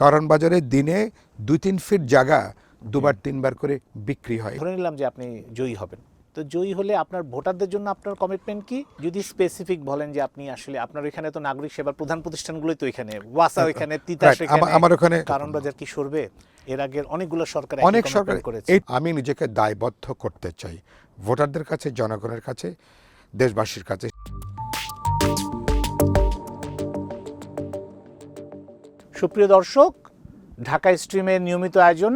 কারণ বাজারে দিনে 2-3 ফিট জায়গা দুবার তিনবার করে বিক্রি হয়। ধরে নিলাম যে আপনি জয়ী হবেন, তো জয়ী হলে আপনার ভোটারদের জন্য আপনার কমিটমেন্ট কি? যদি স্পেসিফিক বলেন যে আপনি আসলে আপনার এখানে তো নাগরিক সেবার প্রধান প্রতিষ্ঠানগুলোই তো এখানে, ওয়াসা এখানে, তিতাস এখানে, আমার ওখানে কারণ বাজার কি সরবে? এর আগের অনেকগুলো সরকার অনেক সরকার কমিটমেন্ট করেছে। আমি নিজেকে দায়বদ্ধ করতে চাই ভোটারদের কাছে, জনগণের কাছে, দেশবাসীর কাছে। সুপ্রিয় দর্শক, ঢাকা স্ট্রিমের নিয়মিত আয়োজন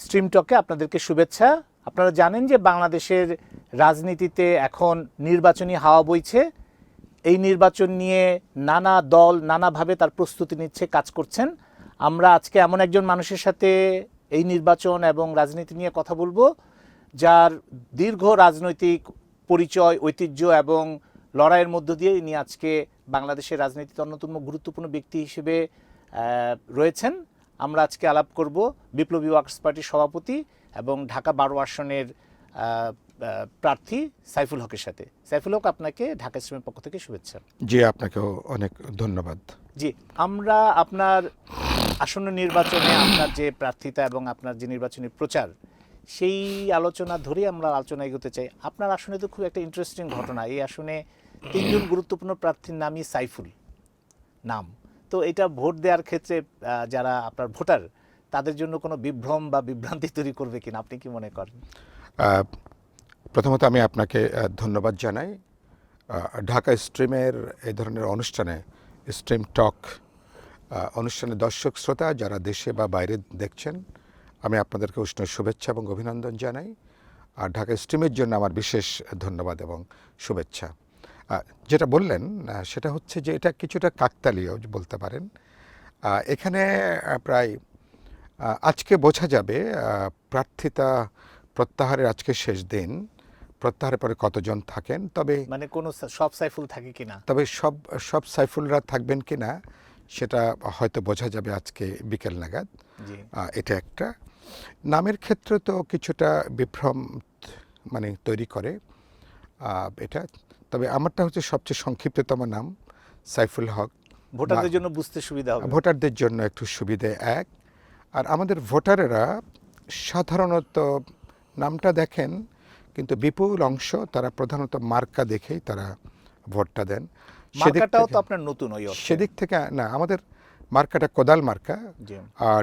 স্ট্রিম টকে আপনাদেরকে শুভেচ্ছা। আপনারা জানেন যে বাংলাদেশের রাজনীতিতে এখন নির্বাচনী হাওয়া বইছে। এই নির্বাচন নিয়ে নানা দল নানাভাবে তার প্রস্তুতি নিচ্ছে, কাজ করছেন। আমরা আজকে এমন একজন মানুষের সাথে এই নির্বাচন এবং রাজনীতি নিয়ে কথা বলবো, যার দীর্ঘ রাজনৈতিক পরিচয়, ঐতিহ্য এবং লড়াইয়ের মধ্য দিয়ে ইনি আজকে বাংলাদেশের রাজনীতিতে অন্যতম গুরুত্বপূর্ণ ব্যক্তি হিসেবে রয়েছেন। আমরা আজকে আলাপ করব বিপ্লবী ওয়ার্কার্স পার্টির সভাপতি এবং ঢাকা 12 আসনের প্রার্থী সাইফুল হকের সাথে। সাইফুল হক, আপনাকে ঢাকা স্ট্রিমের পক্ষ থেকে শুভেচ্ছা। জি, আপনাকেও অনেক ধন্যবাদ। জি, আমরা আপনার আসন্ন নির্বাচনে আপনার যে প্রার্থিতা এবং আপনার যে নির্বাচনী প্রচার, সেই আলোচনা ধরেই আমরা আলোচনা এগোতে চাই। আপনার আসনে তো খুব একটা ইন্টারেস্টিং ঘটনা, এই আসনে 3 জন গুরুত্বপূর্ণ প্রার্থীর নামই সাইফুল নাম। তো এটা ভোট দেওয়ার ক্ষেত্রে যারা আপনার ভোটার, তাদের জন্য কোনো বিভ্রম বা বিভ্রান্তি তৈরি করবে কিনা, আপনি কি মনে করেন? প্রথমত আমি আপনাকে ধন্যবাদ জানাই। ঢাকা স্ট্রিমের এই ধরনের অনুষ্ঠানে, স্ট্রিম টক অনুষ্ঠানে দর্শক শ্রোতা যারা দেশে বা বাইরে দেখছেন, আমি আপনাদেরকে উষ্ণ শুভেচ্ছা এবং অভিনন্দন জানাই। আর ঢাকা স্ট্রিমের জন্য আমার বিশেষ ধন্যবাদ এবং শুভেচ্ছা। যেটা বললেন সেটা হচ্ছে যে এটা কিছুটা কাকতালীয় বলতে পারেন। এখানে প্রায় আজকে বোঝা যাবে প্রার্থিতা প্রত্যাহারের আজকে শেষ দিন, প্রত্যাহারের পরে কতজন থাকেন। তবে মানে কোনো সব সাইফুল থাকে কিনা, তবে সব সাইফুলরা থাকবেন কিনা সেটা হয়তো বোঝা যাবে আজকে বিকেল নাগাদ। এটা একটা নামের ক্ষেত্রে তো কিছুটা বিভ্রম মানে তৈরি করে এটা। তবে আমারটা হচ্ছে সবচেয়ে সংক্ষিপ্ততম নাম, সাইফুল হক। ভোটারদের জন্য বুঝতে সুবিধা হবে, ভোটারদের জন্য একটু সুবিধে এক। আর আমাদের ভোটারেরা সাধারণত নামটা দেখেন, কিন্তু বিপুল অংশ তারা প্রধানত মার্কা দেখেই তারা ভোটটা দেন। মার্কাটাও তো আপনার নতুন, সেদিক থেকে না, আমাদের মার্কাটা কোদাল মার্কা।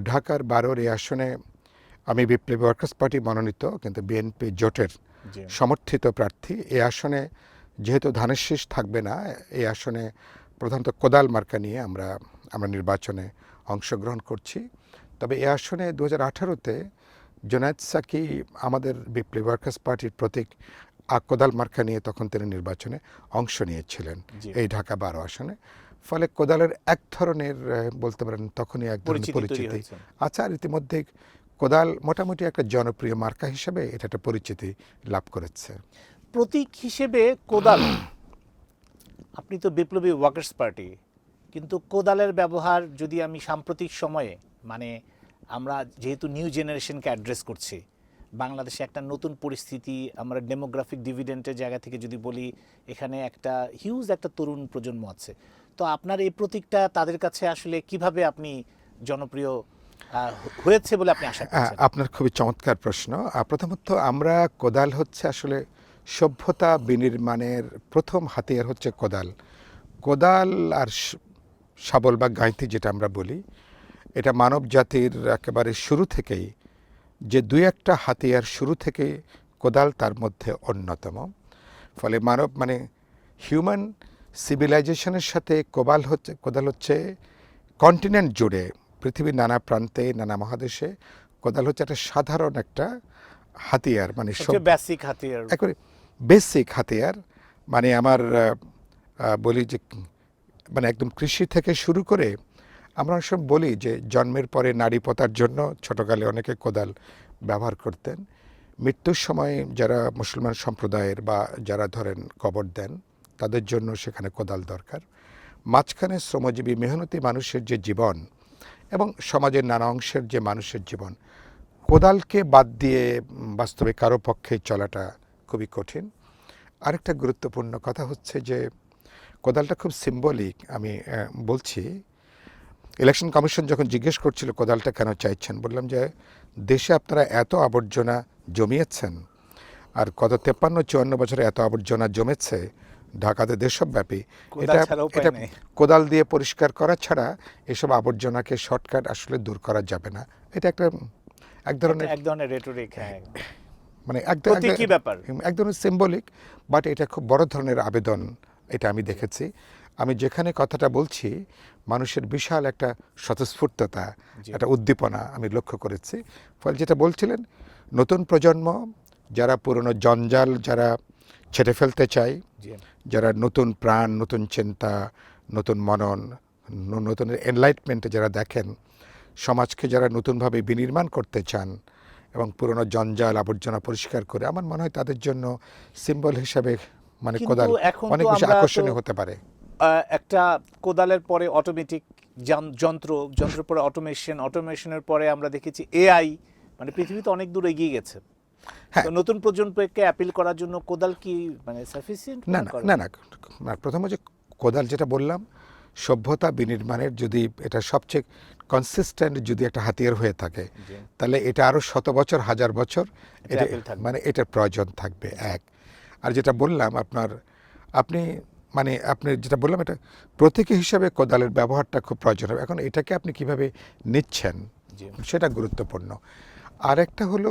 ঢাকার 12 এই আসনে আমি বিপ্লবী ওয়ার্কার্স পার্টি মনোনীত, কিন্তু বিএনপি জোটের সমর্থিত প্রার্থী। এই আসনে যেহেতু ধানের শীষ থাকবে না, এই আসনে প্রধানত কোদাল মার্কা নিয়ে আমরা নির্বাচনে অংশগ্রহণ করছি। তবে এই আসনে 2018-তে জুনায়েদ সাকি আমাদের বিপ্লবী ওয়ার্কার্স পার্টির প্রতীক কোদাল মার্কা নিয়ে তখন তিনি নির্বাচনে অংশ নিয়েছিলেন এই ঢাকা 12 আসনে। ফলে কোদালের এক ধরনের বলতে পারেন তখনই এক ধরনের পরিচিতি। আচ্ছা, আর ইতিমধ্যে কোদাল মোটামুটি একটা জনপ্রিয় মার্কা হিসেবে এটা একটা পরিচিতি লাভ করেছে। প্রতীক হিসেবে কোদাল, আপনি তো বিপ্লবী ওয়ার্কার্স পার্টি, কিন্তু কোদালের ব্যবহার যদি আমি সাম্প্রতিক সময়ে, মানে আমরা যেহেতু নিউ জেনারেশনকে অ্যাড্রেস করছি, বাংলাদেশে একটা নতুন পরিস্থিতি, আমরা ডেমোগ্রাফিক ডিভিডেন্টের জায়গা থেকে যদি বলি, এখানে একটা হিউজ একটা তরুণ প্রজন্ম আছে। তো আপনার এই প্রতীকটা তাদের কাছে আসলে কিভাবে আপনি জনপ্রিয় হয়েছে বলে আপনি আশা করছেন? আপনার খুবই চমৎকার প্রশ্ন। প্রথমত আমরা কোদাল হচ্ছে আসলে সভ্যতা বিনির্মাণের প্রথম হাতিয়ার হচ্ছে কোদাল। কোদাল আর শাবল বা গাঁইতি যেটা আমরা বলি, এটা মানব জাতির একেবারে শুরু থেকেই যে দুই একটা হাতিয়ার, শুরু থেকে কোদাল তার মধ্যে অন্যতম। ফলে মানব মানে হিউম্যান সিভিলাইজেশনের সাথে কোদাল হচ্ছে কন্টিনেন্ট জুড়ে, পৃথিবীর নানা প্রান্তে, নানা মহাদেশে কোদাল হচ্ছে একটা সাধারণ একটা হাতিয়ার, মানে বেসিক হাতিয়ার, একেবারে বেসিক হাতিয়ার। মানে আমার বলি যে মানে একদম কৃষি থেকে শুরু করে আমরা সব বলি যে জন্মের পরে নাড়ি পোতার জন্য ছোটকালে অনেকে কোদাল ব্যবহার করতেন। মৃত্যুর সময় যারা মুসলমান সম্প্রদায়ের বা যারা ধরেন কবর দেন, তাদের জন্য সেখানে কোদাল দরকার। মাঝখানে শ্রমজীবী মেহনতি মানুষের যে জীবন এবং সমাজের নানা অংশের যে মানুষের জীবন, কোদালকে বাদ দিয়ে বাস্তবে কারো পক্ষে চলাটা খুবই কঠিন। আরেকটা গুরুত্বপূর্ণ কথা হচ্ছে যে কোদালটা খুব সিম্বলিক। আমি বলছি ইলেকশন কমিশন যখন জিজ্ঞেস করছিল কোদালটা কেন চাইছেন, বললাম যে দেশে আপনারা এত আবর্জনা জমিয়েছেন, আর গত 53-54 বছরে এত আবর্জনা জমেছে ঢাকাতে দেশব্যাপী, কোদাল ছাড়া উপায় নেই। কোদাল দিয়ে পরিষ্কার করা ছাড়া এসব আবর্জনাকে শর্টকাট আসলে দূর করা যাবে না। এটা এক ধরনের রেটরিক, হ্যাঁ, মানে প্রতীকী ব্যাপার, এক ধরনের সিম্বলিক, বাট এটা খুব বড় ধরনের আবেদন। এটা আমি দেখেছি। আমি যেখানে কথাটা বলছি মানুষের বিশাল একটা স্বতঃস্ফূর্ততা, একটা উদ্দীপনা আমি লক্ষ্য করেছি। ফলে যেটা বলছিলেন, নতুন প্রজন্ম যারা পুরনো জঞ্জাল যারা ছেড়ে ফেলতে চায়, যারা নতুন প্রাণ, নতুন চিন্তা, নতুন মনন, নতুন এনলাইটমেন্টে যারা দেখেন, সমাজকে যারা নতুনভাবে বিনির্মাণ করতে চান এবং পুরনো জঞ্জাল আবর্জনা পরিষ্কার করে, আমার মনে হয় তাদের জন্য সিম্বল হিসাবে মানে কোদাল অনেক বেশি আকর্ষণীয় হতে পারে। একটা কোদালের পরে অটোমেটিক যন্ত্র পরে অটোমেশনের পরে আমরা দেখেছি এআই, মানে পৃথিবীতে অনেক দূর এগিয়ে গেছে। হ্যাঁ, নতুন প্রজন্মকে অ্যাপিল করার জন্য কোদাল কি মানে সাফিসিয়েন্ট? না, প্রথম হচ্ছে কোদাল যেটা বললাম, সভ্যতা বিনির্মাণের যদি এটা সবচেয়ে কনসিস্টেন্ট যদি একটা হাতিয়ার হয়ে থাকে, তাহলে এটা আরো 100 বছর, 1000 বছর মানে এটার প্রয়োজন থাকবে। এক, আর যেটা বললাম আপনি যেটা বললাম, এটা প্রতীকী হিসাবে কোদালের ব্যবহারটা খুব প্রয়োজন হবে। এখন এটাকে আপনি কিভাবে নিচ্ছেন সেটা গুরুত্বপূর্ণ। আর একটা হলো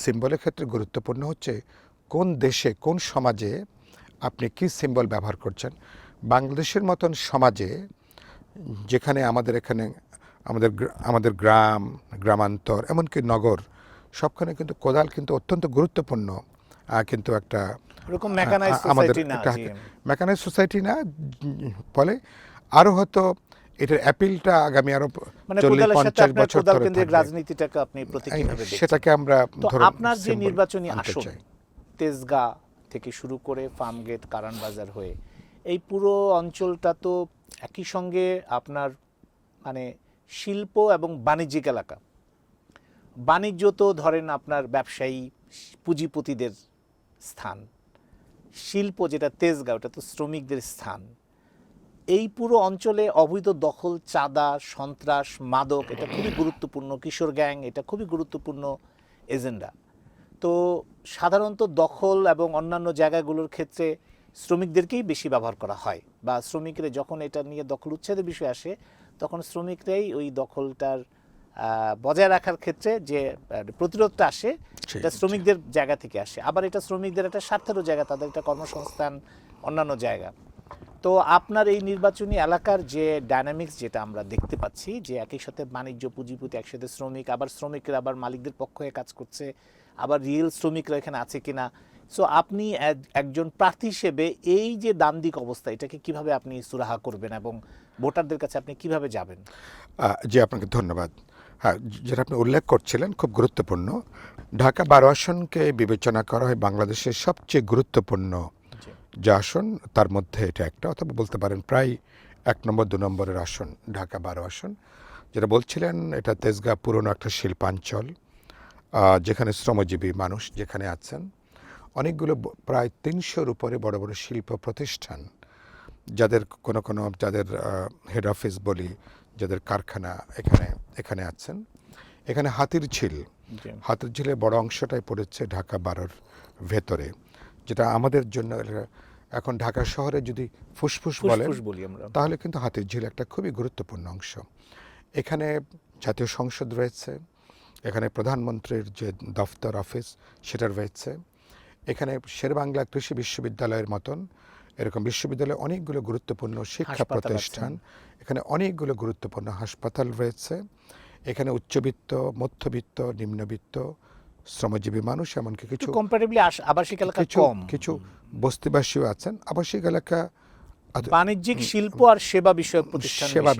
সিম্বলের ক্ষেত্রে গুরুত্বপূর্ণ হচ্ছে কোন দেশে, কোন সমাজে আপনি কি সিম্বল ব্যবহার করছেন। বাংলাদেশের মতন সমাজে, যেখানে আমাদের গ্রামান্তর, এমনকি নগর, সবখানে কিন্তু কোদাল কিন্তু অত্যন্ত গুরুত্বপূর্ণ। কিন্তু একটা আমাদের মেকানাইজ সোসাইটি না, ফলে আরো হয়তো এটার অ্যাপিলটা আগামী আরো 40-50 বছর ধরে রাজনীতিটাকে আপনি প্রতীকীভাবে দেখছেন। সেটাকে আমরা আপনার যে নির্বাচনী আসন, তেজগাঁ থেকে শুরু করে ফার্মগেট, কারণ বাজার হয়ে এই পুরো অঞ্চলটা তো একই সঙ্গে আপনার মানে শিল্প এবং বাণিজ্যিক এলাকা। বাণিজ্য তো ধরেন আপনার ব্যবসায়ী পুঁজিপতিদের স্থান, শিল্প যেটা তেজগাঁও, ওটা তো শ্রমিকদের স্থান। এই পুরো অঞ্চলে অবৈধ দখল, চাঁদা, সন্ত্রাস, মাদক, এটা খুবই গুরুত্বপূর্ণ, কিশোর গ্যাং, এটা খুবই গুরুত্বপূর্ণ এজেন্ডা। তো সাধারণত দখল এবং অন্যান্য জায়গাগুলোর ক্ষেত্রে শ্রমিকদেরকেই বেশি ব্যবহার করা হয়, বা শ্রমিকরা যখন এটা নিয়ে দখল উচ্ছেদের বিষয় আসে, তখন শ্রমিকরাই ওই দখলটার বজায় রাখার ক্ষেত্রে যে প্রতিরোধটা আসে, এটা শ্রমিকদের জায়গা থেকে আসে। আবার এটা শ্রমিকদের একটা স্বার্থেরও জায়গা, তাদের একটা কর্মসংস্থান, অন্যান্য জায়গা। তো আপনার এই নির্বাচনী এলাকার যে ডায়নামিক্স যেটা আমরা দেখতে পাচ্ছি, যে একই সাথে বাণিজ্য, পুঁজিপতি, একসাথে শ্রমিক, আবার শ্রমিকরা আবার মালিকদের পক্ষ হয়ে কাজ করছে, আবার রিয়েল শ্রমিকরা এখানে আছে কিনা। সো আপনি একজন প্রার্থী হিসেবে এই যে দ্বান্দ্বিক অবস্থা, এটাকে কিভাবে আপনি সুরাহা করবেন এবং ভোটারদের কাছে আপনি কিভাবে যাবেন? জি, আপনাকে ধন্যবাদ। হ্যাঁ, যেটা আপনি উল্লেখ করছিলেন খুব গুরুত্বপূর্ণ। ঢাকা 12 আসনকে বিবেচনা করা হয় বাংলাদেশের সবচেয়ে গুরুত্বপূর্ণ যে আসন, তার মধ্যে এটা একটা, অথবা বলতে পারেন প্রায় 1 নম্বর 2 নম্বরের আসন ঢাকা 12 আসন। যেটা বলছিলেন, এটা তেজগাঁ পুরনো একটা শিল্পাঞ্চল, যেখানে শ্রমজীবী মানুষ যেখানে আছেন, অনেকগুলো প্রায় 300-র উপরে বড় বড় শিল্প প্রতিষ্ঠান, যাদের যাদের হেড অফিস বলি, যাদের কারখানা এখানে আছেন। এখানে হাতির ঝিলের বড় অংশটাই পড়েছে ঢাকা 12-র ভেতরে, যেটা আমাদের জন্য এখন ঢাকা শহরে যদি ফুসফুস বলি আমরা, তাহলে কিন্তু হাতির ঝিল একটা খুবই গুরুত্বপূর্ণ অংশ। এখানে জাতীয় সংসদ রয়েছে, এখানে প্রধানমন্ত্রীর যে দফতর অফিস সেটা রয়েছে, এখানে শেরেবাংলা কৃষি বিশ্ববিদ্যালয়ের মতন এরকম বিশ্ববিদ্যালয়ে অনেকগুলো গুরুত্বপূর্ণ শিক্ষা প্রতিষ্ঠান, এখানে অনেকগুলো গুরুত্বপূর্ণ হাসপাতাল রয়েছে। এখানে উচ্চবিত্ত, মধ্যবিত্ত, নিম্নবিত্ত, শ্রমজীবী মানুষ, এমনকি কিছু কম্পারেটিভলি আবাসিক এলাকা কম, কিছু বস্তিবাসীও আছেন। আবাসিক এলাকা বাণিজ্যিক, শিল্প আর সেবা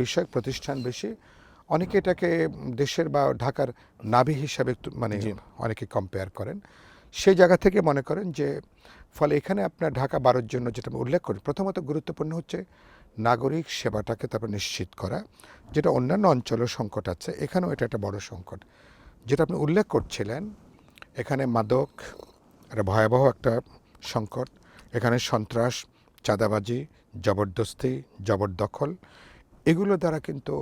বিষয়ক প্রতিষ্ঠান বেশি। অনেকে এটাকে দেশের বা ঢাকার নাভি হিসাবে মানে অনেকে কম্পেয়ার করেন। সেই জায়গা থেকে মনে করেন যে, ফলে এখানে আপনার ঢাকা 12-র জন্য যেটা আমি উল্লেখ করি, প্রথমত গুরুত্বপূর্ণ হচ্ছে নাগরিক সেবাটাকে তারপর নিশ্চিত করা, যেটা অন্যান্য অঞ্চলেও সংকট আছে, এখানেও এটা একটা বড় সংকট। যেটা আপনি উল্লেখ করছিলেন, এখানে মাদক একটা ভয়াবহ একটা সংকট, এখানে সন্ত্রাস, চাঁদাবাজি, জবরদস্তি, জবরদখল, এগুলো দ্বারা কিন্তু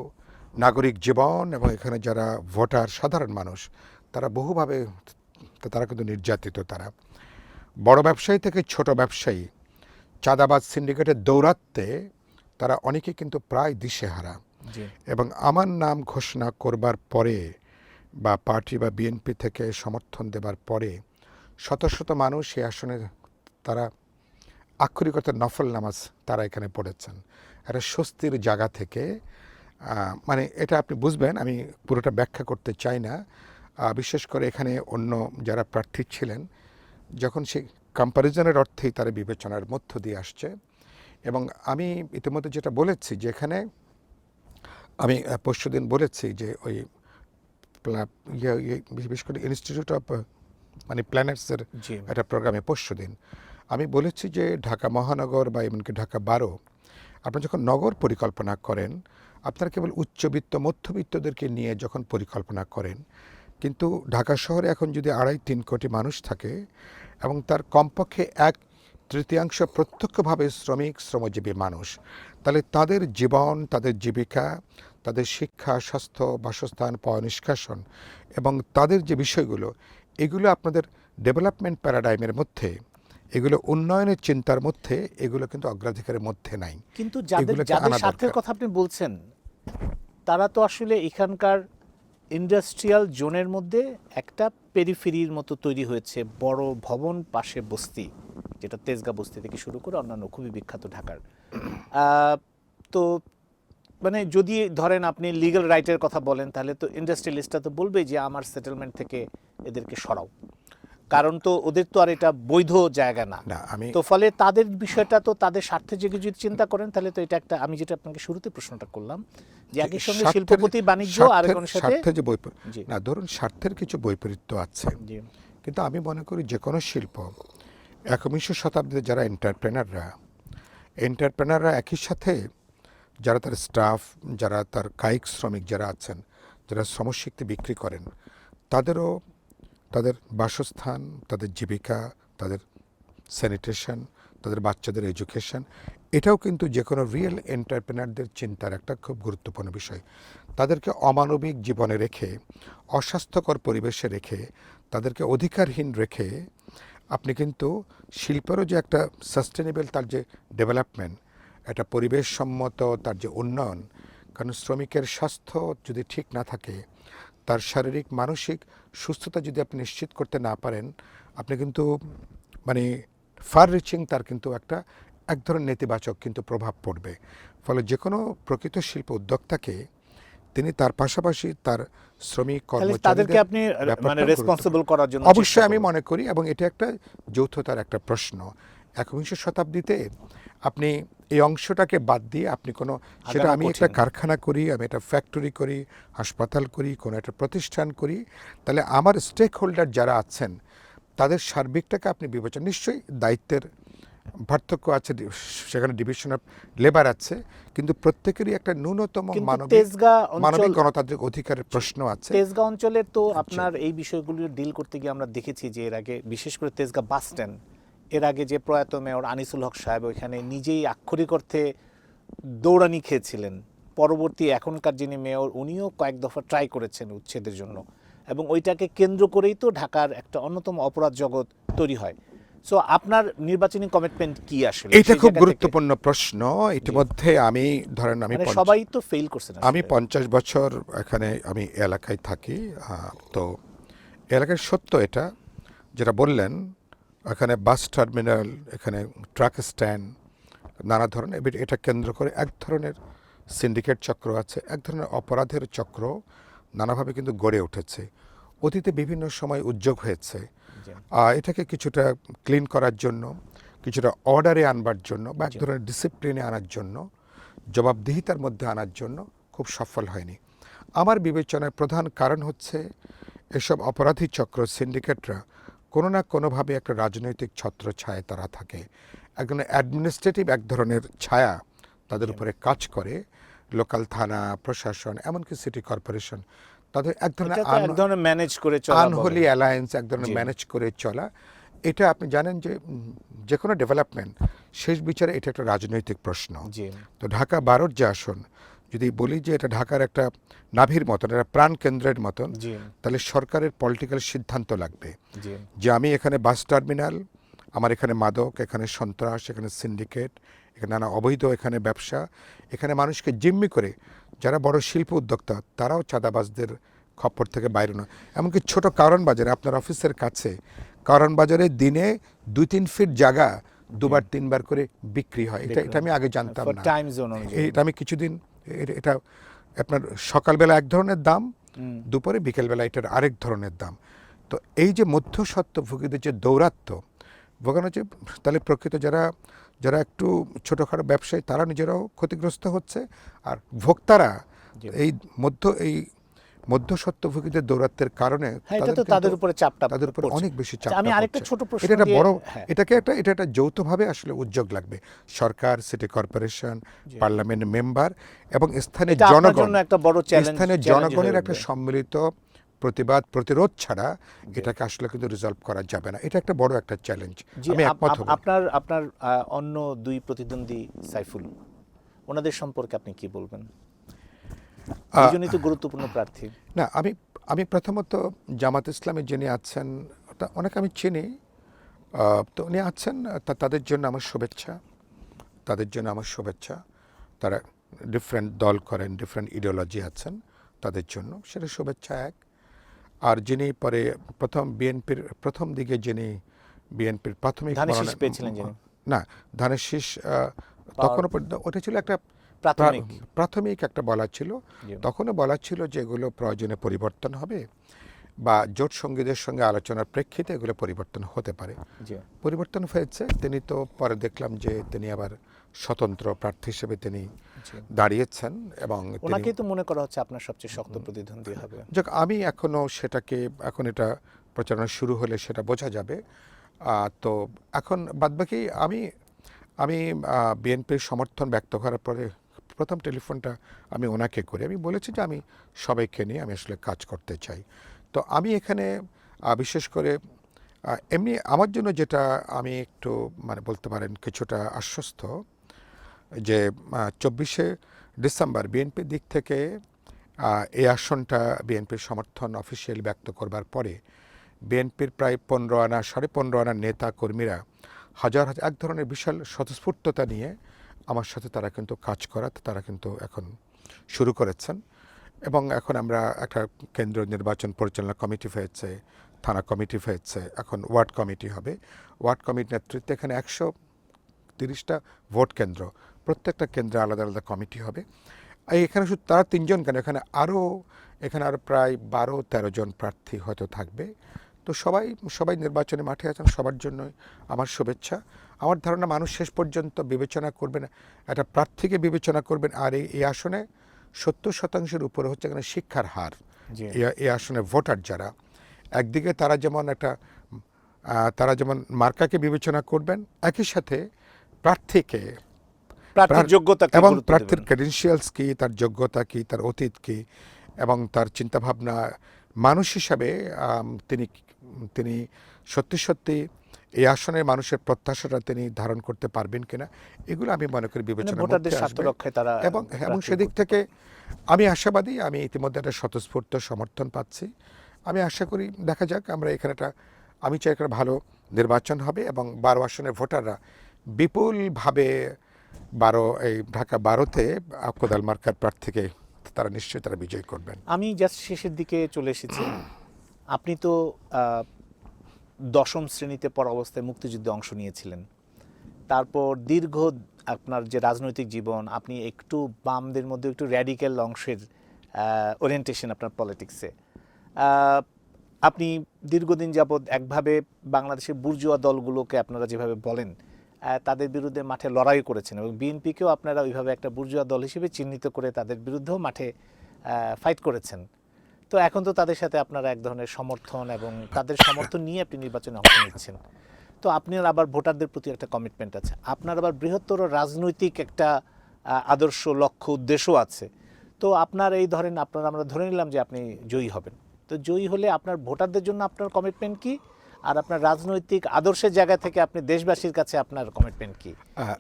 নাগরিক জীবন এবং এখানে যারা ভোটার সাধারণ মানুষ তারা বহুভাবে তারা কিন্তু নির্যাতিত। তারা বড় ব্যবসায়ী থেকে ছোট ব্যবসায়ী চাঁদাবাজ সিন্ডিকেটের দৌরাত্মে তারা অনেকে কিন্তু প্রায় দিশেহারা। এবং আমার নাম ঘোষণা করবার পরে বা পার্টি বা বিএনপি থেকে সমর্থন দেবার পরে শত শত মানুষ এই আসনে তারা আক্ষরিক অর্থে নফল নামাজ তারা এখানে পড়েছেন। একটা স্বস্তির জায়গা থেকে মানে এটা আপনি বুঝবেন, আমি পুরোটা ব্যাখ্যা করতে চাই না। বিশেষ করে এখানে অন্য যারা প্রার্থী ছিলেন যখন সেই কম্প্যারিজনের অর্থেই তারা বিবেচনার মধ্য দিয়ে আসছে। এবং আমি ইতিমধ্যে যেটা বলেছি যে এখানে আমি পরশুদিন বলেছি যে ওই বিশেষ করে ইনস্টিটিউট অফ মানে প্ল্যানেটসের একটা প্রোগ্রামে পরশুদিন আমি বলেছি যে ঢাকা মহানগর বা এমনকি ঢাকা 12 আপনি যখন নগর পরিকল্পনা করেন আপনারা কেবল উচ্চবিত্ত মধ্যবিত্তদেরকে নিয়ে যখন পরিকল্পনা করেন, কিন্তু ঢাকা শহরে এখন যদি 2.5-3 কোটি মানুষ থাকে এবং তার কমপক্ষে 1/3 প্রত্যক্ষভাবে শ্রমজীবী মানুষ, তাহলে তাদের জীবন, তাদের জীবিকা, তাদের শিক্ষা, স্বাস্থ্য, বাসস্থান, পয়ঃনিষ্কাশন এবং তাদের যে বিষয়গুলো এগুলো আপনাদের ডেভেলপমেন্ট প্যারাডাইমের মধ্যে, এগুলো উন্নয়নের চিন্তার মধ্যে, এগুলো কিন্তু অগ্রাধিকারের মধ্যে নাই। কিন্তু যাদের স্বার্থের কথা আপনি বলছেন তারা তো আসলে এখানকার ইন্ডাস্ট্রিয়াল জোনের মধ্যে একটা পেরিফেরির মতো তৈরি হয়েছে, বড় ভবন পাশে বস্তি, যেটা তেজগাঁ বস্তি থেকে শুরু করে অন্যান্য খুবই বিখ্যাত ঢাকার। তো মানে যদি ধরেন আপনি লিগ্যাল রাইটের কথা বলেন তাহলে তো ইন্ডাস্ট্রিয়ালিস্টরা তো বলবেই যে আমার সেটেলমেন্ট থেকে এদেরকে সরাও, কারণ তো ওদের তো আর এটা বৈধ জায়গা না। তো ফলে তাদের বিষয়টা তো তাদের স্বার্থে যদি চিন্তা করেন তাহলে তো এটা একটা, আমি যেটা আপনাকে শুরুতে প্রশ্নটা করলাম যে একই সঙ্গে শিল্পপতি বাণিজ্য আর কোন সাথে না, ধরুন স্বার্থের কিছু বৈপরীত্য আছে, কিন্তু আমি মনে করি যে কোনো শিল্প 21শ শতাব্দীতে যারা এন্টারপ্রেনাররা একই সাথে যারা তার স্টাফ, যারা তার কায়িক শ্রমিক যারা আছেন, যারা শ্রমশক্তি বিক্রি করেন, তাদেরও তাদের বাসস্থান, তাদের জীবিকা, তাদের স্যানিটেশন, তাদের বাচ্চাদের এডুকেশন, এটাও কিন্তু যে কোনো রিয়েল এন্টারপ্রেনারদের চিন্তার একটা খুব গুরুত্বপূর্ণ বিষয়। তাদেরকে অমানবিক জীবনে রেখে, অস্বাস্থ্যকর পরিবেশে রেখে, তাদেরকে অধিকারহীন রেখে আপনি কিন্তু শিল্পেরও যে একটা সাস্টেনেবল তার যে ডেভেলপমেন্ট, একটা পরিবেশসম্মত তার যে উন্নয়ন, কারণ শ্রমিকের স্বাস্থ্য যদি ঠিক না থাকে, তার শারীরিক মানসিক সুস্থতা যদি আপনি নিশ্চিত করতে না পারেন, আপনি কিন্তু মানে ফার রিচিং তার কিন্তু এক ধরনের নেতিবাচক কিন্তু প্রভাব পড়বে। ফলে যে কোনো প্রকৃত শিল্প উদ্যোক্তাকে তিনি তার পাশাপাশি তার শ্রমিক কর্মচারীদেরকে আপনি মানে রেসপন্সিবল করার জন্য অবশ্যই আমি মনে করি, এবং এটা একটা যৌথতার একটা প্রশ্ন। 21শ শতাব্দীতে আপনি এই অংশটাকে বাদ দিয়ে আপনি কোনো, সেটা আমি একটা কারখানা করি, আমি একটা ফ্যাক্টরি করি, হাসপাতাল করি, কোনো একটা প্রতিষ্ঠান করি, তাহলে আমার স্টেক হোল্ডার যারা আছেন তাদের সার্বিকটাকে আপনি বিবেচনা, নিশ্চয়ই দায়িত্বের পার্থক্য আছে, সেখানে ডিভিশন অফ লেবার আছে, কিন্তু প্রত্যেকেরই একটা ন্যূনতম মানবিক গণতান্ত্রিক অধিকারের প্রশ্ন আছে। তেজগাঁ অঞ্চলের তো আপনার এই বিষয়গুলো ডিল করতে গিয়ে আমরা দেখেছি যে এর আগে বিশেষ করে তেজগাঁ বাস স্ট্যান্ড, এর আগে যে প্রয়াত মেয়র আনিসুল হক সাহেব ওইখানে নিজেই আক্ষরিক অর্থে দৌড়ানি খেয়েছিলেন। পরবর্তী এখনকার যিনি মেয়র উনিও কয়েক দফা ট্রাই করেছেন উচ্ছেদের জন্য, এবং ওইটাকে কেন্দ্র করেই তো ঢাকার একটা অন্যতম অপরাধ জগৎ তৈরি হয়। সো আপনার নির্বাচনী কমিটমেন্ট কি আসলে? এটা খুব গুরুত্বপূর্ণ প্রশ্ন। ইতিমধ্যে আমি ধরেন আমি সবাই তো ফেল করছেন। আমি 50 বছর এখানে আমি এলাকায় থাকি, তো এলাকায় সত্য এটা যেটা বললেন, এখানে বাস টার্মিনাল, এখানে ট্রাক স্ট্যান্ড, নানা ধরনের, এটা কেন্দ্র করে এক ধরনের সিন্ডিকেট চক্র আছে, এক ধরনের অপরাধের চক্র নানাভাবে কিন্তু গড়ে উঠেছে। অতীতে বিভিন্ন সময় উদ্যোগ হয়েছে এটাকে কিছুটা ক্লিন করার জন্য, কিছুটা অর্ডারে আনবার জন্য, বা এক ধরনের ডিসিপ্লিনে আনার জন্য, জবাবদিহিতার মধ্যে আনার জন্য খুব সফল হয়নি। আমার বিবেচনায় প্রধান কারণ হচ্ছে এসব অপরাধী চক্র, সিন্ডিকেটরা কোনো না কোনোভাবে একটা রাজনৈতিক ছত্র ছায়া তারা থাকে, এক ধরনের অ্যাডমিনিস্ট্রেটিভ এক ধরনের ছায়া তাদের উপরে কাজ করে। লোকাল থানা, প্রশাসন, এমনকি সিটি কর্পোরেশন, তাদের এক ধরনের ম্যানেজ করে চলা, আনহোলি অ্যালায়েন্স, এক ধরনের ম্যানেজ করে চলা। এটা আপনি জানেন যে কোনো ডেভেলপমেন্ট শেষ বিচারে এটা একটা রাজনৈতিক প্রশ্ন। তো ঢাকা 12 যে আসন, যদি বলি যে এটা ঢাকার একটা নাভির মতন, একটা প্রাণ কেন্দ্রের মতন, জি তাহলে সরকারের পলিটিক্যাল সিদ্ধান্ত লাগবে জি যে আমি এখানে বাস টার্মিনাল, আমার এখানে মাদক, এখানে সন্ত্রাস, এখানে সিন্ডিকেট, এখানে নানা অবৈধ এখানে ব্যবসা, এখানে মানুষকে জিম্মি করে যারা বড় শিল্প উদ্যোক্তা তারাও চাঁদাবাজদের খপ্পর থেকে বাইরে নয়। এমনকি ছোট কারণ বাজারে, আপনার অফিসের কাছে কারণ বাজারে দিনে 2-3 ফিট জায়গা 2-3 বার করে বিক্রি হয়। এটা আমি আগে জানতাম না। টাইম জোন অনুযায়ী এটা আমি কিছুদিন এটা আপনার সকালবেলা এক ধরনের দাম, দুপুরে বিকেলবেলা এটার আরেক ধরনের দাম। তো এই যে মধ্যস্বত্বভোগীদের যে দৌরাত্ম্য ভোগানো, যে তাহলে প্রকৃত যারা একটু ছোটোখাটো ব্যবসায়ী তারা নিজেরাও ক্ষতিগ্রস্ত হচ্ছে, আর ভোক্তারা এই মধ্যস্বত্বভোগীদের দৌরাত্মের কারণে তাদের উপরে চাপটা তাদের উপরে অনেক বেশি চাপ। আমি আরেকটা ছোট প্রশ্ন এটা দিয়ে বড়, এটা একটা যৌথভাবে আসলে উদ্যোগ লাগবে, সরকার, সিটি কর্পোরেশন, পার্লামেন্ট মেম্বার এবং স্থানীয় জনগণ, একটা বড় চ্যালেঞ্জ, স্থানীয় জনগণের একটা সম্মিলিত প্রতিবাদ প্রতিরোধ ছাড়া এটাকে আসলে কিন্তু রিজলভ করা যাবে না। এটা একটা বড় একটা চ্যালেঞ্জ, আমি একমত হব। আপনার অন্য দুই প্রতিদ্বন্দ্বী সাইফুল, ওনাদের সম্পর্কে আপনি কি বলবেন? দুজনই তো গুরুত্বপূর্ণ প্রার্থী। না, আমি প্রথমত জামাত ইসলামে যিনি আছেন অনেক আমি চিনি, তো উনি আছেন, তাদের জন্য আমার শুভেচ্ছা। তারা ডিফারেন্ট দল করেন, ডিফারেন্ট ইডিওলজি আছেন, তাদের জন্য সেটা শুভেচ্ছা এক। আর যিনি পরে বিএনপির প্রথম দিকে যিনি বিএনপির প্রাথমিক না ধানের শীষ তখনও পর্যন্ত ওটা ছিল একটা প্রাথমিক একটা বলা ছিল, তখনও বলা ছিল যে এগুলো প্রয়োজনে পরিবর্তন হবে বা জোট সঙ্গীদের সঙ্গে আলোচনার প্রেক্ষিতে এগুলো পরিবর্তন হতে পারে। পরিবর্তন হয়েছে, তিনি তো পরে দেখলাম যে তিনি আবার স্বতন্ত্র প্রার্থী হিসেবে তিনি দাঁড়িয়েছেন এবং ওনাকে তো মনে করা হচ্ছে আপনার সবচেয়ে শক্ত প্রতিদ্বন্দ্বী হবে। যাক, আমি এখন এটা প্রচারণা শুরু হলে সেটা বোঝা যাবে। তো এখন বাদবাকি আমি বিএনপির সমর্থন ব্যক্ত করার পরে প্রথম টেলিফোনটা আমি ওনাকে করি, আমি বলেছি যে আমি সবাইকে নিয়ে আমি আসলে কাজ করতে চাই। তো আমি এখানে বিশেষ করে এমনি আমার জন্য যেটা আমি একটু বলতে পারেন কিছুটা আশ্বস্ত যে 24শে ডিসেম্বর বিএনপির দিক থেকে এই আসনটা বিএনপির সমর্থন অফিসিয়ালি ব্যক্ত করবার পরে বিএনপির প্রায় 15 আনা নেতা কর্মীরা হাজার এক ধরনের বিশাল স্বতঃস্ফূর্ততা নিয়ে আমার সাথে তারা কিন্তু কাজ তারা কিন্তু এখন শুরু করেছেন। এবং এখন আমরা একটা কেন্দ্রীয় নির্বাচন পরিচালনা কমিটি হয়েছে, থানা কমিটি হয়েছে, এখন ওয়ার্ড কমিটি হবে। ওয়ার্ড কমিটির নেতৃত্বে এখানে 130টা ভোট কেন্দ্র, প্রত্যেকটা কেন্দ্রে আলাদা আলাদা কমিটি হবে। এখানে শুধু তারা 3 জন কেন, এখানে আরও প্রায় 12-13 জন প্রার্থী হয়তো থাকবে। তো সবাই নির্বাচনে মাঠে আছেন, সবার জন্যই আমার শুভেচ্ছা। আমার ধারণা মানুষ শেষ পর্যন্ত বিবেচনা করবেন, একটা প্রার্থীকে বিবেচনা করবেন। আর এই আসনে 70% উপরে হচ্ছে এখানে শিক্ষার হার। এই আসনে ভোটার যারা, একদিকে তারা যেমন মার্কাকে বিবেচনা করবেন, একই সাথে প্রার্থীকে, এবং প্রার্থীর ক্রেডেনশিয়ালস কি, তার যোগ্যতা কি, তার অতীত কি, এবং তার চিন্তাভাবনা মানুষ হিসাবে তিনি সত্যি এই আসনের মানুষের প্রত্যাশাটা তিনি ধারণ করতে পারবেন কিনা, এগুলো আমি মনে করি বিবেচনার মধ্যে আসবে। এবং সেদিক থেকে আমি আশাবাদী, আমি ইতিমধ্যে একটা স্বতঃস্ফূর্ত সমর্থন পাচ্ছি। আমি আশা করি দেখা যাক, আমি চাই একটা ভালো নির্বাচন হবে এবং 12 আসনের ভোটাররা বিপুলভাবে এই ঢাকা 12তে কোদাল মার্কার প্রার্থীকে তারা নিশ্চয়ই তারা বিজয় করবেন। আমি জাস্ট শেষের দিকে চলে এসেছি। আপনি তো 10ম শ্রেণীতে পড়া অবস্থায় মুক্তিযুদ্ধে অংশ নিয়েছিলেন, তারপর দীর্ঘ আপনার যে রাজনৈতিক জীবন, আপনি একটু বামদের মধ্যে একটু র্যাডিক্যাল অংশের ওরিয়েন্টেশন আপনার পলিটিক্সে। আপনি দীর্ঘদিন যাবৎ একভাবে বাংলাদেশের বুর্জুয়া দলগুলোকে আপনারা যেভাবে বলেন তাদের বিরুদ্ধে মাঠে লড়াই করেছেন, এবং বিএনপিকেও আপনারা ওইভাবে একটা বুর্জুয়া দল হিসেবে চিহ্নিত করে তাদের বিরুদ্ধেও মাঠে ফাইট করেছেন। তো এখন তো তাদের সাথে আপনারা এক ধরনের সমর্থন এবং তাদের সমর্থন নিয়ে আপনি নির্বাচনে অংশ নিচ্ছেন। তো আপনার আবার ভোটারদের প্রতি একটা কমিটমেন্ট আছে, আপনার আবার বৃহত্তর রাজনৈতিক একটা আদর্শ, লক্ষ্য, উদ্দেশ্যও আছে। তো আপনার আমরা ধরে নিলাম যে আপনি জয়ী হবেন, তো জয়ী হলে আপনার ভোটারদের জন্য আপনার কমিটমেন্ট কি, আর আপনার রাজনৈতিক আদর্শের জায়গা থেকে আপনি দেশবাসীর কাছে আপনার কমিটমেন্ট কি,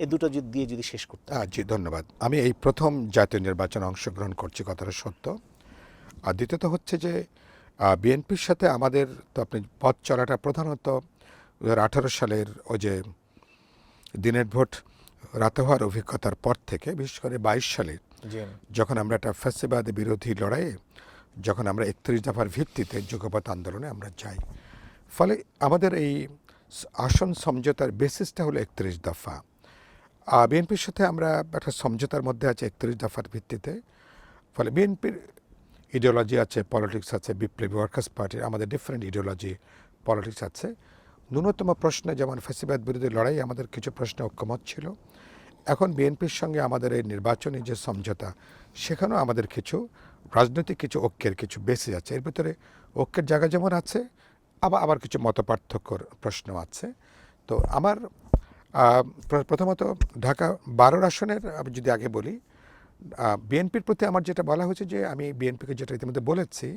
এই দুটো দিয়ে যদি শেষ করতে। জি ধন্যবাদ। আমি এই প্রথম জাতীয় নির্বাচনে অংশগ্রহণ করছি, কথাটা সত্য। আর দ্বিতীয়ত হচ্ছে যে বিএনপির সাথে আমাদের তো আপনি পথ চলাটা প্রধানত 2018 সালের ওই যে দিনের ভোট রাতে হওয়ার অভিজ্ঞতার পর থেকে, বিশেষ করে 22 সালে যখন আমরা একটা ফ্যাসিবাদ বিরোধী লড়াইয়ে যখন আমরা 31 দফার ভিত্তিতে যুগপৎ আন্দোলনে আমরা যাই, ফলে আমাদের এই আসন সমঝোতার বেসিসটা হলো 31 দফা। বিএনপির সাথে আমরা একটা সমঝোতার মধ্যে আছে 31 দফার ভিত্তিতে। ফলে বিএনপির ইডিওলজি আছে, পলিটিক্স আছে, বিপ্লবী ওয়ার্কার্স পার্টির আমাদের ডিফারেন্ট ইডিওলজি পলিটিক্স আছে। ন্যূনতম প্রশ্নে যেমন ফ্যাসিবাদ বিরোধী লড়াই আমাদের কিছু প্রশ্নে ঐক্যমত ছিল, এখন বিএনপির সঙ্গে আমাদের এই নির্বাচনী যে সমঝোতা, সেখানেও আমাদের কিছু রাজনৈতিক কিছু ঐক্যের কিছু বেসিস আছে। এর ভিতরে ঐক্যের জায়গা যেমন আছে, আবার কিছু মতপার্থক্যর প্রশ্ন আছে। তো আমার প্রথমত ঢাকা 12 আসনের আমি যদি আগে বলি, বিএনপির প্রতি আমার যেটা বলা হয়েছে যে আমি বিএনপিকে যেটা ইতিমধ্যে বলেছি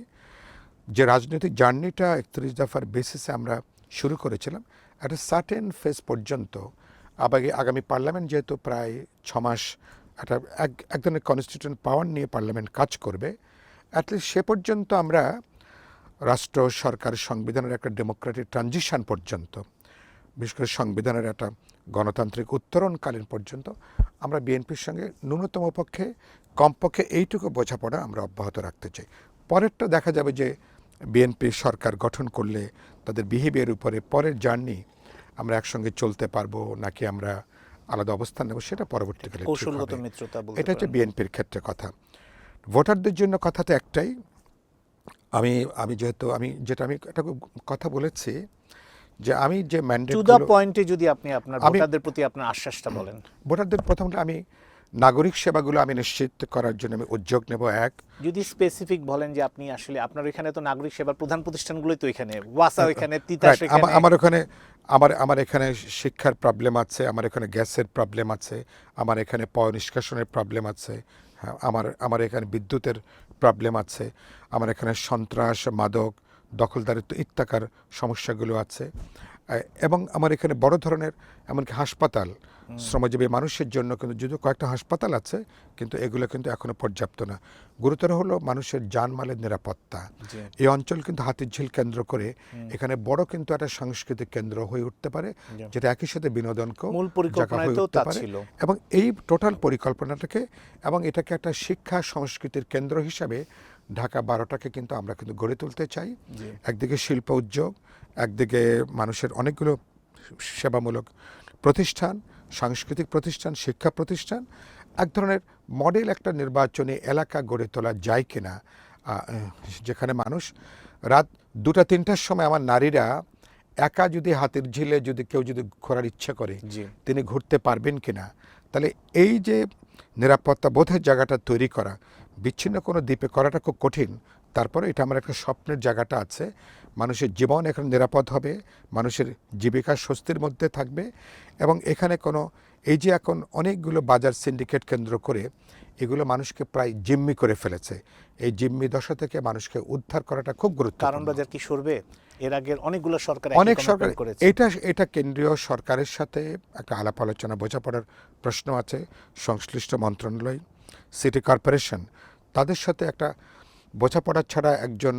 যে রাজনৈতিক জার্নিটা 31 দফার বেসিসে আমরা শুরু করেছিলাম, একটা সার্টেন ফেজ পর্যন্ত আগামী পার্লামেন্ট যেহেতু প্রায় 6 মাস একটা এক ধরনের কনস্টিটিউশন পাওয়ার নিয়ে পার্লামেন্ট কাজ করবে, অ্যাটলিস্ট সে পর্যন্ত আমরা রাষ্ট্র সরকার সংবিধানের একটা ডেমোক্রেটিক ট্রানজিশন পর্যন্ত, বিশেষ করে সংবিধানের একটা গণতান্ত্রিক উত্তরণকালীন পর্যন্ত আমরা বিএনপির সঙ্গে ন্যূনতম পক্ষে কমপক্ষে এইটুকু বোঝাপড়া আমরা অব্যাহত রাখতে চাই। পরেরটা দেখা যাবে যে বিএনপি সরকার গঠন করলে তাদের বিহেভিয়ার উপরে পরের জার্নি আমরা একসঙ্গে চলতে পারবো নাকি আমরা আলাদা অবস্থান নেব, সেটা পরবর্তীকালে কৌশলগত মিত্রতা বলতে এটা হচ্ছে বিএনপির ক্ষেত্রে কথা। ভোটারদের জন্য কথাটা একটাই, আমি একটা কথা বলেছি যে আমি যে ম্যান্ডেট টু দ্য পয়েন্টে যদি আপনি আপনার ভোটারদের প্রতি আপনার আশ্বাসটা বলেন। ভোটারদের প্রথমত আমি নাগরিক সেবাগুলো আমি নিশ্চিত করার জন্য আমি উদ্যোগ নেব। যদি স্পেসিফিক বলেন যে আপনি আসলে আপনার এখানে তো নাগরিক সেবার প্রধান প্রতিষ্ঠানগুলোই তো এখানে ওয়াসা, এখানে তিতাস, আমার এখানে শিক্ষার প্রবলেম আছে, আমার এখানে গ্যাসের প্রবলেম আছে, আমার এখানে পয় নিষ্কাশনের প্রবলেম আছে, আমার এখানে বিদ্যুতের প্রবলেম আছে, আমার এখানে সন্ত্রাস, মাদক, দখলদারিত্ব ইত্যাকার সমস্যাগুলো আছে, এবং আমার এখানে বড় ধরনের এমনকি হাসপাতাল, শ্রমজীবী মানুষের জন্য কিন্তু যদিও কয়েকটা হাসপাতাল আছে, কিন্তু এগুলো কিন্তু এখনো পর্যাপ্ত না। গুরুতর হলো মানুষের জানমালের নিরাপত্তা। এই অঞ্চল কিন্তু হাতিরঝিল কেন্দ্র করে এখানে বড় কিন্তু একটা সাংস্কৃতিক কেন্দ্র হয়ে উঠতে পারে, যেটা একই সাথে বিনোদনকেও জায়গা হয়ে উঠতে পারে। এবং এই টোটাল পরিকল্পনাটাকে এবং এটাকে একটা শিক্ষা সংস্কৃতির কেন্দ্র হিসাবে ঢাকা 12টাকে কিন্তু আমরা কিন্তু গড়ে তুলতে চাই। একদিকে শিল্প উদ্যোগ, একদিকে মানুষের অনেকগুলো সেবামূলক প্রতিষ্ঠান, সাংস্কৃতিক প্রতিষ্ঠান, শিক্ষা প্রতিষ্ঠান, এক ধরনের মডেল একটা নির্বাচনী এলাকা গড়ে তোলা যায় কিনা, যেখানে মানুষ রাত 2টা-3টার সময় আমার নারীরা একা যদি হাতির ঝিলে যদি কেউ যদি ঘোরার ইচ্ছা করে তিনি ঘুরতে পারবেন কিনা। তাহলে এই যে নিরাপত্তা বোধের জায়গাটা তৈরি করা, বিচ্ছিন্ন কোনো দ্বীপে করাটা খুব কঠিন, তারপরে এটা আমার একটা স্বপ্নের জায়গাটা আছে। মানুষের জীবন এখানে নিরাপদ হবে, মানুষের জীবিকা স্বস্তির মধ্যে থাকবে, এবং এখানে কোনো এই যে এখন অনেকগুলো বাজার সিন্ডিকেট কেন্দ্র করে এগুলো মানুষকে প্রায় জিম্মি করে ফেলেছে, এই জিম্মি দশা থেকে মানুষকে উদ্ধার করাটা খুব গুরুত্বপূর্ণ। কারণ বাজার কি সরবে? এর আগে অনেকগুলো সরকার করেছে। এটা কেন্দ্রীয় সরকারের সাথে একটা আলাপ আলোচনা, বোঝাপড়ার প্রশ্ন আছে। সংশ্লিষ্ট মন্ত্রণালয়, সিটি কর্পোরেশন, তাদের সাথে একটা বোঝাপড়া ছাড়া একজন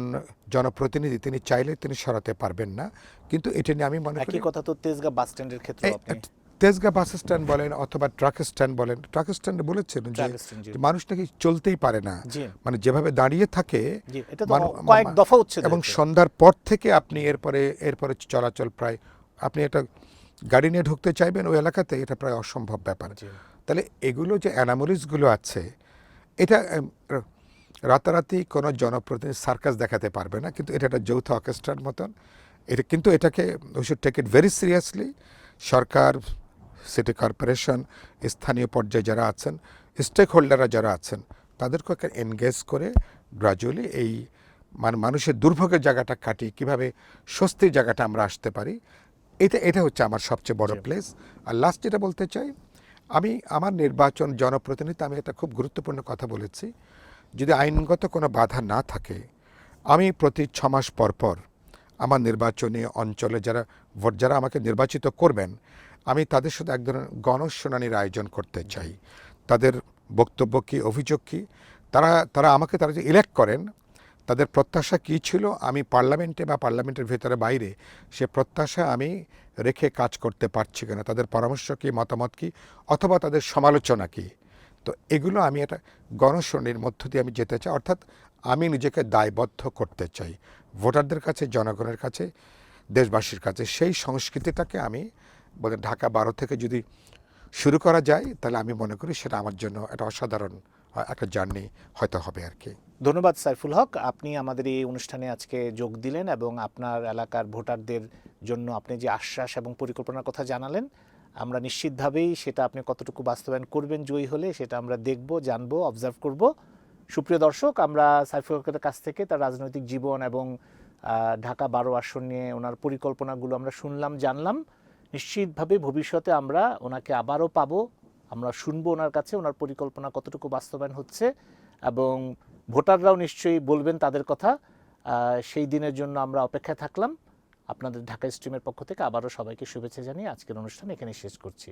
জনপ্রতিনিধি তিনি চাইলে তিনি সরাতে পারবেন না। কিন্তু এটা নিয়ে আমি মনে করি কথা তো তেজগাঁ বাস স্ট্যান্ডের ক্ষেত্রে, তেজগাঁ বাস স্ট্যান্ড বলেন অথবা ট্রাক স্ট্যান্ড বলেন, ট্রাক স্ট্যান্ডে বলেছেন যে মানুষ নাকি চলতেই পারে না, মানে যেভাবে দাঁড়িয়ে থাকে কয়েক দফা হচ্ছে, এবং সন্ধ্যার পর থেকে আপনি এরপরে চলাচল প্রায়, আপনি এটা গাড়ি নিয়ে ঢুকতে চাইবেন ওই এলাকাতে, এটা প্রায় অসম্ভব ব্যাপার। তাহলে এগুলো যে অ্যানামোলিসগুলো আছে, এটা রাতারাতি কোনো জনপ্রতিনিধি সার্কাস দেখাতে পারবে না, কিন্তু এটা একটা যৌথ অর্কেস্ট্রার মতন। কিন্তু এটাকে we should take it very seriously. সরকার, সিটি কর্পোরেশন, স্থানীয় পর্যায়ে যারা আছেন, স্টেক হোল্ডাররা যারা আছেন, তাদেরকে এনগেজ করে গ্রাজুয়ালি এই মানুষের দুর্ভোগের জায়গাটা কাটিয়ে কীভাবে স্বস্তির জায়গাটা আমরা আসতে পারি, এটা হচ্ছে আমার সবচেয়ে বড় প্লেস। আর লাস্ট যেটা বলতে চাই, আমার নির্বাচন জনপ্রতিনিধি, আমি একটা খুব গুরুত্বপূর্ণ কথা বলেছি, যদি আইনগত কোনো বাধা না থাকে, আমি প্রতি 6 মাস পর পর আমার নির্বাচনী অঞ্চলে যারা আমাকে নির্বাচিত করবেন, আমি তাদের সাথে এক ধরনের গণশুনানির আয়োজন করতে চাই। তাদের বক্তব্য কী, অভিযোগ কী, তারা যে ইলেক্ট করেন তাদের প্রত্যাশা কী ছিল, আমি পার্লামেন্টে বা পার্লামেন্টের ভেতরে বাইরে সে প্রত্যাশা আমি রেখে কাজ করতে পারছি কিনা, তাদের পরামর্শ কী, মতামত কী, অথবা তাদের সমালোচনা কী। তো এগুলো আমি একটা গণশুনানির মধ্য দিয়ে আমি যেতে চাই, অর্থাৎ আমি নিজেকে দায়বদ্ধ করতে চাই ভোটারদের কাছে, জনগণের কাছে, দেশবাসীর কাছে। সেই সংস্কৃতিটাকে আমি ঢাকা 12 থেকে যদি শুরু করা যায়, তাহলে আমি মনে করি সেটা আমার জন্য একটা অসাধারণ একটা জার্নি হয়তো হবে আর কি। ধন্যবাদ সাইফুল হক, আপনি আমাদের এই অনুষ্ঠানে আজকে যোগ দিলেন এবং আপনার এলাকার ভোটারদের জন্য আপনি যে আশ্বাস এবং পরিকল্পনার কথা জানালেন, আমরা নিশ্চিতভাবেই সেটা আপনি কতটুকু বাস্তবায়ন করবেন জয়ী হলে সেটা আমরা দেখব, জানবো, অবজার্ভ করব। সুপ্রিয় দর্শক, আমরা সাইফুল হকের কাছ থেকে তার রাজনৈতিক জীবন এবং ঢাকা 12 আসন নিয়ে ওনার পরিকল্পনাগুলো আমরা শুনলাম, জানলাম। নিশ্চিতভাবে ভবিষ্যতে আমরা ওনাকে আবারও পাবো, আমরা শুনবো ওনার কাছে ওনার পরিকল্পনা কতটুকু বাস্তবায়ন হচ্ছে, এবং ভোটাররাও নিশ্চয়ই বলবেন তাদের কথা। সেই দিনের জন্য আমরা অপেক্ষায় থাকলাম। আপনাদের ঢাকা স্ট্রিমের পক্ষ থেকে আবারও সবাইকে শুভেচ্ছা জানিয়ে আজকের অনুষ্ঠান এখানে শেষ করছি।